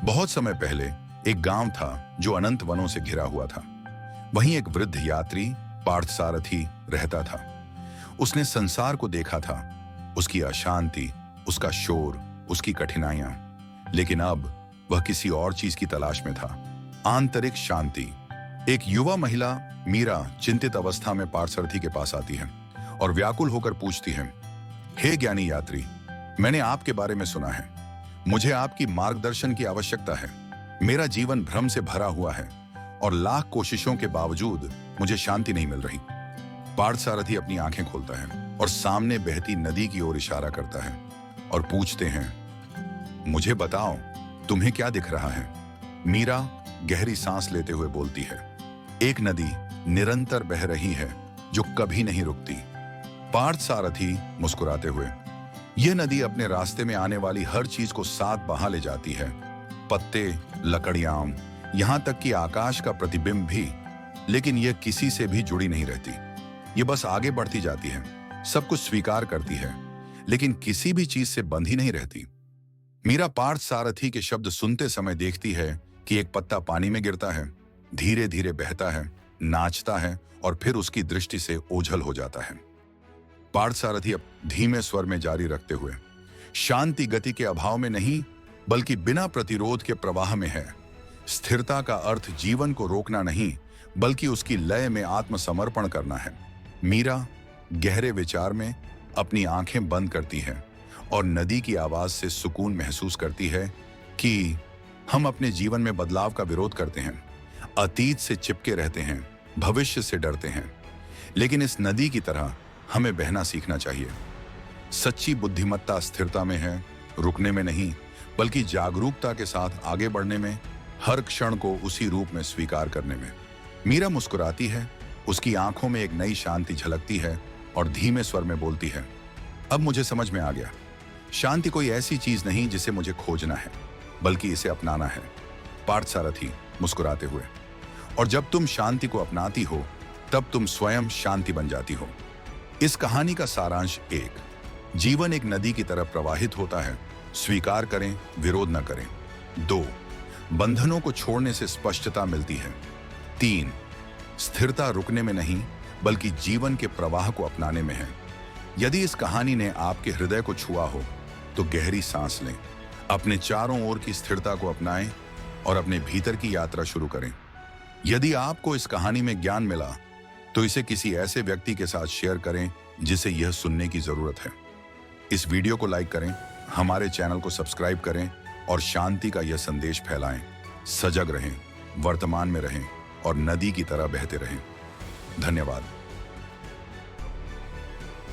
बहुत समय पहले एक गांव था जो अनंत वनों से घिरा हुआ था। वहीं एक वृद्ध यात्री पार्थसारथी रहता था। उसने संसार को देखा था, उसकी अशांति, उसका शोर, उसकी कठिनाइयां। लेकिन अब वह किसी और चीज की तलाश में था, आंतरिक शांति। एक युवा महिला मीरा चिंतित अवस्था में पार्थसारथी के पास आती है और व्याकुल होकर पूछती है, हे ज्ञानी यात्री, मैंने आपके बारे में सुना है। मुझे आपकी मार्गदर्शन की आवश्यकता है। मेरा जीवन भ्रम से भरा हुआ है और लाख कोशिशों के बावजूद मुझे शांति नहीं मिल रही। पार्थसारथी अपनी आंखें खोलता है और सामने बहती नदी की ओर इशारा करता है और पूछते हैं, मुझे बताओ, तुम्हें क्या दिख रहा है? मीरा गहरी सांस लेते हुए बोलती है, एक नदी निरंतर बह रही है जो कभी नहीं रुकती। पार्थसारथी मुस्कुराते हुए, यह नदी अपने रास्ते में आने वाली हर चीज को साथ बहा ले जाती है, पत्ते, लकड़ियां, यहां तक कि आकाश का प्रतिबिंब भी। लेकिन यह किसी से भी जुड़ी नहीं रहती। ये बस आगे बढ़ती जाती है, सब कुछ स्वीकार करती है, लेकिन किसी भी चीज से बंधी नहीं रहती। मीरा पार्थसारथी के शब्द सुनते समय देखती है कि एक पत्ता पानी में गिरता है, धीरे धीरे बहता है, नाचता है और फिर उसकी दृष्टि से ओझल हो जाता है। पार्थसारथी अब धीमे स्वर में जारी रखते हुए, शांति गति के अभाव में नहीं बल्कि बिना प्रतिरोध के प्रवाह में है। स्थिरता का अर्थ जीवन को रोकना नहीं बल्कि उसकी लय में आत्मसमर्पण करना है। मीरा गहरे विचार में अपनी आंखें बंद करती है और नदी की आवाज से सुकून महसूस करती है कि हम अपने जीवन में बदलाव का विरोध करते हैं, अतीत से चिपके रहते हैं, भविष्य से डरते हैं। लेकिन इस नदी की तरह हमें बहना सीखना चाहिए। सच्ची बुद्धिमत्ता स्थिरता में है, रुकने में नहीं बल्कि जागरूकता के साथ आगे बढ़ने में, हर क्षण को उसी रूप में स्वीकार करने में। मीरा मुस्कुराती है, उसकी आंखों में एक नई शांति झलकती है और धीमे स्वर में बोलती है, अब मुझे समझ में आ गया, शांति कोई ऐसी चीज नहीं जिसे मुझे खोजना है बल्कि इसे अपनाना है। पार्थसारथी मुस्कुराते हुए, और जब तुम शांति को अपनाती हो तब तुम स्वयं शांति बन जाती हो। इस कहानी का सारांश एक, जीवन एक नदी की तरह प्रवाहित होता है, स्वीकार करें, विरोध न करें। 2, बंधनों को छोड़ने से स्पष्टता मिलती है। 3, स्थिरता रुकने में नहीं बल्कि जीवन के प्रवाह को अपनाने में है। यदि इस कहानी ने आपके हृदय को छुआ हो तो गहरी सांस लें, अपने चारों ओर की स्थिरता को अपनाएं और अपने भीतर की यात्रा शुरू करें। यदि आपको इस कहानी में ज्ञान मिला तो इसे किसी ऐसे व्यक्ति के साथ शेयर करें जिसे यह सुनने की जरूरत है। इस वीडियो को लाइक करें, हमारे चैनल को सब्सक्राइब करें और शांति का यह संदेश फैलाएं। सजग रहें, वर्तमान में रहें और नदी की तरह बहते रहें। धन्यवाद।